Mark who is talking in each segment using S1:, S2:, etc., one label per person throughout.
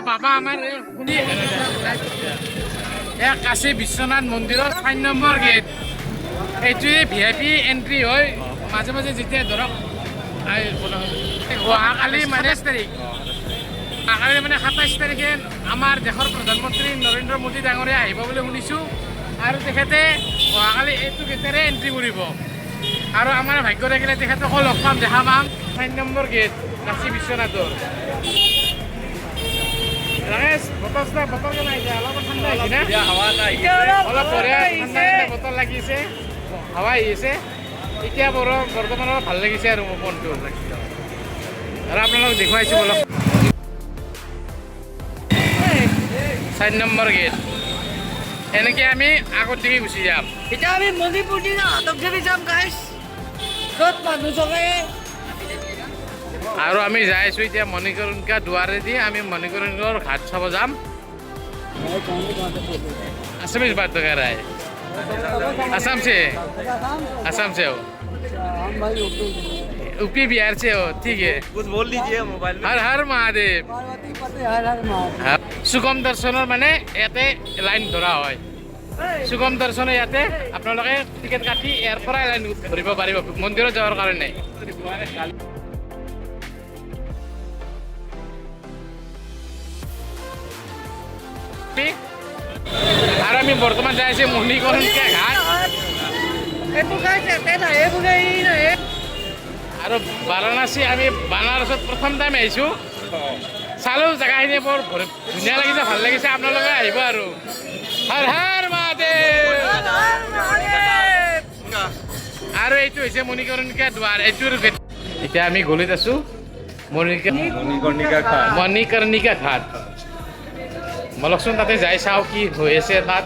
S1: বাবা আমাৰ কাশী বিশ্বনাথ মন্দিৰৰ 4 নম্বৰ গেট এইটোৱে VIP এন্ট্ৰি হয় মাজে মাজে যেতিয়া ধৰক অহাকালি মানে 27 তাৰিখ আগামী মানে 27 তাৰিখে আমাৰ দেশৰ প্ৰধানমন্ত্ৰী নৰেন্দ্ৰ মোদী ডাঙৰীয়া আহিব বুলি শুনিছোঁ আৰু তেখেতে অহাকালি এইটো গেটেৰে এন্ট্ৰি কৰিব আৰু আমাৰ ভাগ্য থাকিলে তেখেতকো লগ পাম দেখা পাম 4 নম্বৰ গেট কাশী বিশ্বনাথৰ ৰাকেশ বতল কেনে আহিছে অলপ ঠাণ্ডা আহিছে না অলপ বঢ়িয়া ঠাণ্ডা বতল লাগিছে হাৱা আহিছে এতিয়া বৰ্তমান অলপ ভাল লাগিছে আৰু মোৰ মনটো আৰু আপোনালোকক দেখুৱাইছোঁ অলপ 4 নম্বৰ গেট এনেকৈ আমি আগত দিকে গুচি যাম
S2: এতিয়া আমি মণিপুৰ দিনা হাতক যাম গাইছ য'ত মানুহ জগে
S1: আৰু আমি যাই আছোঁ এতিয়া মণিকৰণিকা দুৱাৰেদি আমি মণিকৰণিকাৰ ঘাট চাব যাম असमीज बात कर रहा है असम से हो यूपी बिहार से हो ठीक है
S3: कुछ बोल लीजिए मोबाइल में
S1: हर हर महादेव सुगम दर्शনৰ মানে ইয়াতে লাইন ধৰা হয় সুগম দৰ্শনৰ ইয়াতে আপোনালোকে টিকেট কাটি ইয়াৰ পৰাই লাইন ধৰিব পাৰিব মন্দিৰত যাবৰ কাৰণে আৰু আমি বৰ্তমান যাই আছোঁ মণিকৰণিকা ঘাট আৰু বাৰাণসী আমি বানাৰসত প্ৰথম টাইম আহিছোঁ চালোঁ জেগাখিনি বৰ ধুনীয়া লাগিছে ভাল লাগিছে আপোনালোকে আহিব আৰু হৰ হৰ মহাদেৱ আৰু এইটো হৈছে মণিকৰণিকা দুৱাৰ এইটোৰ এতিয়া আমি গলিত আছোঁ মণিকৰণিকা ঘাট বলকচোন তাতে যাই চাওঁ কি হৈ আছে তাত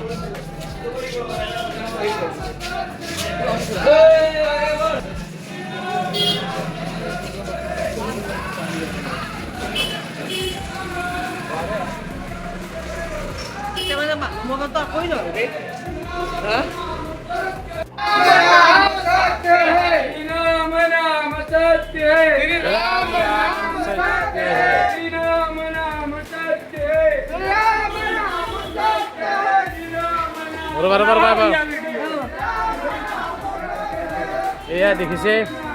S1: এয়া দেখিছে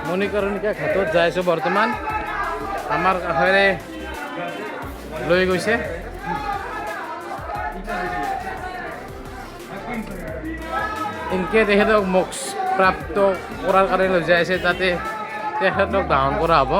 S1: মণিকৰণিকা ঘাটত যাই আছোঁ বৰ্তমান আমাৰ কাষেৰে লৈ গৈছে এনেকৈ তেখেতক মোক্ষ প্ৰাপ্ত কৰাৰ কাৰণে লৈ যাই আছে তাতে তেখেতক দাহন কৰা হ'ব